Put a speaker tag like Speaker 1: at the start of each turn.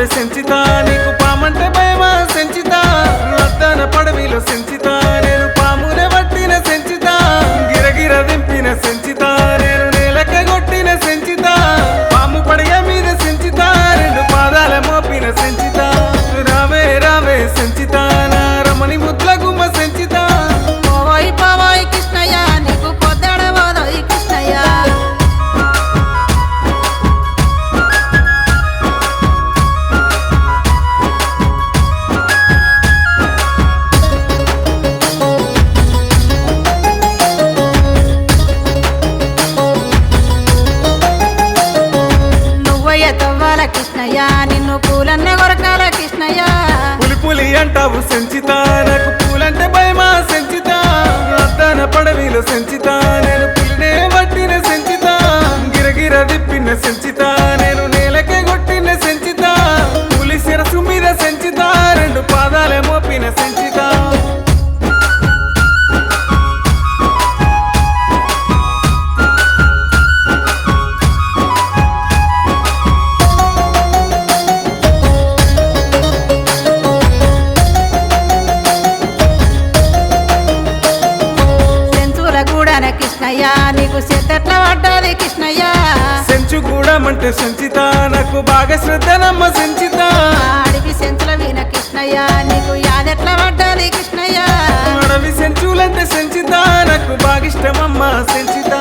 Speaker 1: పాములే సెంచితా నీకు పామంటే భయమా సెంచితా అద్దన పడవిలో సెంచితా నేను పాములే పట్టిన సెంచితా గిరగిర దింపిన సెంచితా నేను నేలకే కొట్టిన సెంచితా పాము పడిగ మీద సెంచితా రెండు పాదాల మోపిన సెంచితా రావే రావే సెంచితా నా రమణి ముద్ల గుమ్మ సెంచితా
Speaker 2: పోవోయ్ పోవోయ్ కృష్ణయ్య నీకు పొద్దడబోదోయ్ కృష్ణయ్య నువ్వయ్య తవ్వాల కృష్ణయ్య నిన్ను పూలన్న కొరకాల కృష్ణయ్య
Speaker 1: పులి పులి అంటావు సెంచితా నాకు పూలంటే భయమా సెంచితా అద్దన పడవిలో సెంచితా నేను పులినే పట్టిన సెంచితా గిరగిర దిప్పిన సెంచితా నేను నేలకే కొట్టిన సెంచితా పులి శిరసు మీద సెంచితా రెండు పాదాలే మోపిన సెంచితా
Speaker 2: సెంచుల గూడన కృష్ణయ్య నీకు చెత్తట్ల పడ్డది కృష్ణయ్య
Speaker 1: సెంచు కూడా అంటే సెంచితా నాకు బాగా శ్రద్ధనమ్మ సెంచితా
Speaker 2: అడిగి సెంచుల వీణ కృష్ణయ్య నీకు యాదెట్ల పడ్డది కృష్ణయ్య
Speaker 1: అడవి సెంచులంటే సెంచితా నాకు బాగా ఇష్టమమ్మ సెంచితా